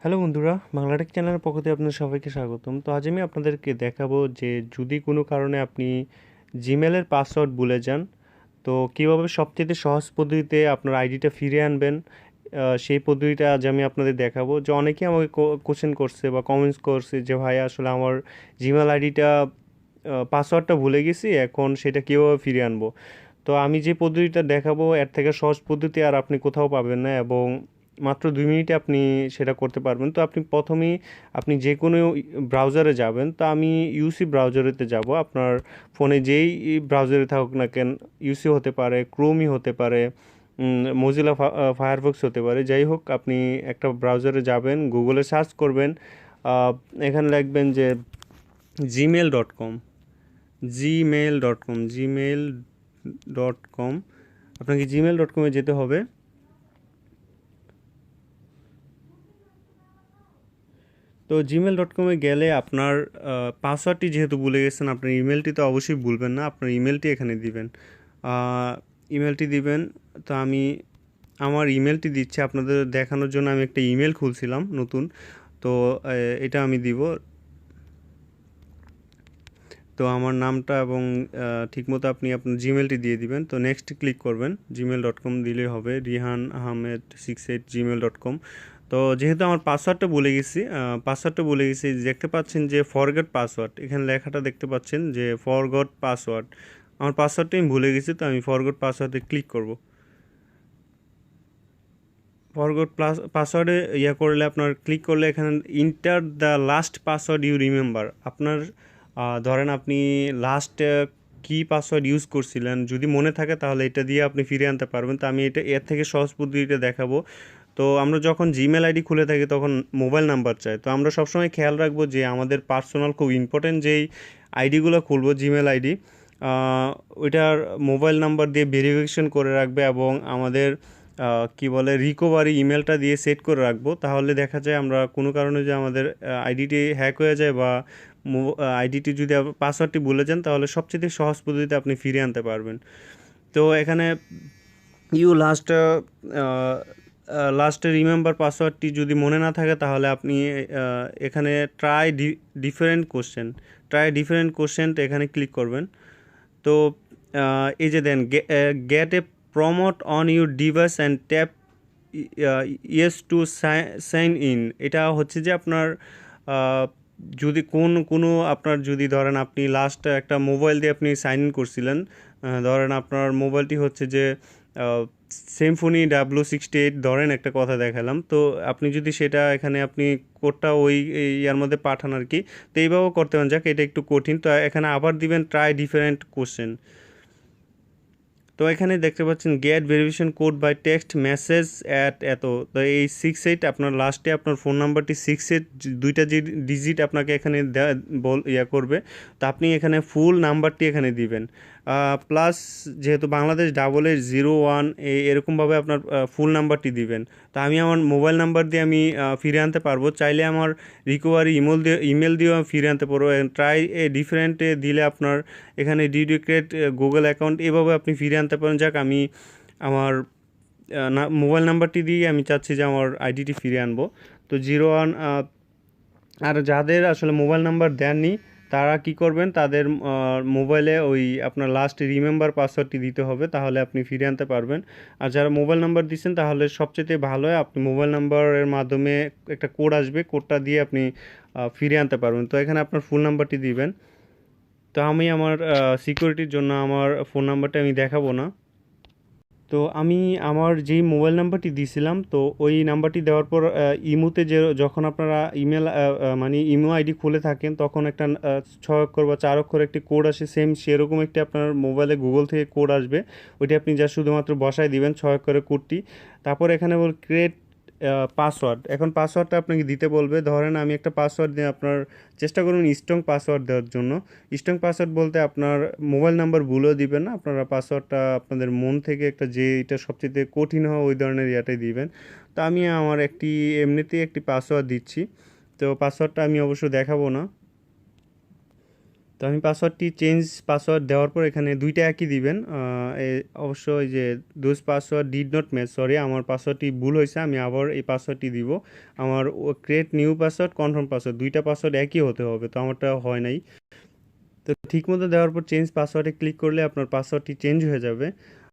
Hello বন্ধুরা, বাংলাটেক চ্যানেলের পক্ষ থেকে আপনাদের সবাইকে স্বাগতম। তো আজ আমি আপনাদেরকে দেখাবো যে যদি কোনো কারণে আপনি জিমেলের পাসওয়ার্ড ভুলে যান, তো কীভাবে সবচেয়ে সহজ পদ্ধতিতে আপনার আইডিটা ফিরিয়ে আনবেন, সেই পদ্ধতিটা আজ আমি আপনাদের দেখাবো। যে অনেকেই আমাকে কোশ্চেন করছে বা কমেন্টস করছে যে ভাই আসলে আমার জিমেল আইডিটা পাসওয়ার্ডটা ভুলে গেছি, এখন সেটা কীভাবে ফিরিয়ে আনবো। তো আমি যে পদ্ধতিটা দেখাবো এর থেকে সহজ পদ্ধতি আর আপনি কোথাও পাবেন না, এবং মাত্র 2 মিনিটে আপনি সেটা করতে পারবেন। তো আপনি যে কোনো ব্রাউজারে যাবেন। তো আমি ইউসি ব্রাউজারেতে যাব। আপনার ফোনে যেই ব্রাউজারে থাকুক না কেন, ইউসি হতে পারে, ক্রোমই হতে পারে, মোজিলা ফায়ারফক্স হতে পারে, যাই হোক আপনি একটা ব্রাউজারে যাবেন, গুগলে সার্চ করবেন, এখানে লিখবেন যে gmail.com gmail.com আপনাকে gmail.com-এ যেতে হবে। তো gmail.com-এ গেলে আপনার পাসওয়ার্ডটি যেহেতু ভুলে গেছেন, আপনার ইমেলটি তো অবশ্যই ভুলবেন না, আপনার ইমেলটি এখানে দিবেন। ইমেলটি দিবেন। তো আমি আমার ইমেলটি দিচ্ছি আপনাদের দেখানোর জন্য। আমি একটা ইমেল খুলছিলাম নতুন, তো এটা আমি দিব। তো আমার নামটা এবং ঠিকমতো আপনি আপনার জিমেলটি দিয়ে দিবেন। তো নেক্সট ক্লিক করবেন, gmail.com দিলেই হবে, rihanahmed68@gmail.com। তো যেহেতু আমার পাসওয়ার্ডটা ভুলে গেছি, দেখতে পাচ্ছেন যে ফরগট পাসওয়ার্ড, এখানে লেখাটা দেখতে পাচ্ছেন যে ফরগট পাসওয়ার্ড। আমার পাসওয়ার্ডটা আমি ভুলে গেছি, তো আমি ফরগট পাসওয়ার্ডে ক্লিক করব। ফরগট পাসওয়ার্ডে করলে আপনার ক্লিক করলে এখানে enter the last password you remember. আপনার ধরেন আপনি লাস্ট কি পাসওয়ার্ড ইউজ করছিলেন, যদি মনে থাকে তাহলে এটা দিয়ে আপনি ফিরে আনতে পারবেন। তো আমি এর থেকে সহজ পদ্ধতিটা দেখাবো। তো আমরা যখন জিমেল আইডি খুলে থাকি তখন মোবাইল নাম্বার চাই। তো আমরা সবসময় খেয়াল রাখবো যে আমাদের পার্সোনাল খুব ইম্পর্টেন্ট যেই আইডিগুলো খুলবো, জিমেল আইডি, ওইটার মোবাইল নাম্বার দিয়ে ভেরিফিকেশন করে রাখবে, এবং আমাদের কি বলে রিকভারি ইমেলটা দিয়ে সেট করে রাখবো। তাহলে দেখা যায় আমরা কোনো কারণে যে আমাদের আইডিটি হ্যাক হয়ে যায় বা আইডিটি যদি পাসওয়ার্ডটি ভুলে যান, তাহলে সবচেয়ে সহজ পদ্ধতিতে আপনি ফিরিয়ে আনতে পারবেন। তো এখানে ইউ লাস্টে রিমেম্বার পাসওয়ার্ডটি যদি মনে না থাকে, তাহলে আপনি এখানে ট্রাই ডিফারেন্ট কোশ্চেন এখানে ক্লিক করবেন। তো এই যে then get a prompt on your device and tap yes to sign in. এটা হচ্ছে যে আপনার যদি কোনো আপনার যদি ধরেন আপনি লাস্ট একটা মোবাইল দিয়ে আপনি সাইন ইন করছিলেন, ধরেন আপনার মোবাইলটি হচ্ছে যে সিম্ফনি W68, ধরেন একটা কথা দেখালাম। তো আপনি যদি সেটা এখানে আপনি কোডটা ওই ইয়ার মধ্যে পাঠান আর কি। তো এইভাবেও করতে পারেন, যাক এটা একটু কঠিন। তো এখানে আবার দিবেন ট্রাই ডিফারেন্ট কোশ্চেন। তো এখানে দেখতে পাচ্ছেন get verification code by text message এত। তো এই 68 আপনার লাস্টে আপনার ফোন নাম্বারটি 68 দুইটা যে ডিজিট আপনাকে এখানে করবে। তো আপনি এখানে ফুল নাম্বারটি এখানে দিবেন, প্লাস যেহেতু বাংলাদেশ 8801 এরকমভাবে আপনার ফুল নাম্বারটি দিবেন। তো আমি আমার মোবাইল নাম্বার দিয়ে আমি ফিরে আনতে পারবো, চাইলে আমার রিকভারি ইমেল দিয়েও আমি ফিরে আনতে পারবো। ট্রাই ডিফারেন্টে দিলে আপনার এখানে ডিডুকেট গুগল অ্যাকাউন্ট, এভাবে আপনি ফিরে আনতে পারেন। যাক আমি আমার মোবাইল নাম্বারটি দিয়ে আমি চাচ্ছি যে আমার আইডিটি ফিরে আনবো। তো 01, আর যাদের আসলে মোবাইল নাম্বার দেননি তারা কি করবেন, তাদের মোবাইলে ওই আপনার লাস্ট রিমেম্বার পাসওয়ার্ডটি দিতে হবে, তাহলে আপনি ফিরে আনতে পারবেন। আর যারা মোবাইল নাম্বার দিচ্ছেন তাহলে সবচেয়ে ভালো হয় আপনি মোবাইল নাম্বারের মাধ্যমে একটা কোড আসবে, কোডটা দিয়ে আপনি ফিরে আনতে পারবেন। তো এখানে আপনার ফুল নাম্বারটি দিবেন। তো আমি আমার সিকিউরিটির জন্য আমার ফোন নাম্বারটা আমি দেখাবো না। তো আমি আমার যেই মোবাইল নাম্বারটি দিয়েছিলাম, তো ওই নাম্বারটি দেওয়ার পর ইমোতে যখন আপনারা মানে ইমো আইডি খুলে থাকেন, তখন একটা 6 অক্ষর বা 4 অক্ষর একটি কোড আসে, সেরকম একটি আপনার মোবাইলে গুগল থেকে কোড আসবে। ওইটি আপনি যা শুধুমাত্র বসায় দিবেন 6 অক্ষরের কোডটি। তারপর এখানে ক্রিয়েট পাসওয়ার্ড। এখন পাসওয়ার্ডটা আপনাকে দিতে বলবে। ধরেন আমি একটা পাসওয়ার্ড দিয়ে, আপনার চেষ্টা করুন স্ট্রং পাসওয়ার্ড দেওয়ার জন্য। স্ট্রং পাসওয়ার্ড বলতে আপনার মোবাইল নাম্বার ভুলেও দিবেন না, আপনারা পাসওয়ার্ডটা আপনাদের মন থেকে একটা, যে এটা সবচেয়ে কঠিন হয় ওই ধরনের ইয়াটাই দিবেন। তো আমি আমার এমনিতেই একটি পাসওয়ার্ড দিচ্ছি। তো পাসওয়ার্ডটা আমি অবশ্য দেখাবো না। তো আমি পাসওয়ার্ডটি চেঞ্জ পাসওয়ার্ড দেওয়ার পর এখানে দুইটা একই দিবেন। অবশ্য এই যে those password did not match, sorry আমার পাসওয়ার্ডটি ভুল হয়েছে, আমি আবার এই পাসওয়ার্ডটি দিব। আমার create new password confirm password দুইটা পাসওয়ার্ড একই হতে হবে, তো আমারটা হয় নাই। তো ঠিকমতো দেওয়ার পর চেঞ্জ পাসওয়ার্ডে ক্লিক করলে আপনার পাসওয়ার্ডটি চেঞ্জ হয়ে যাবে।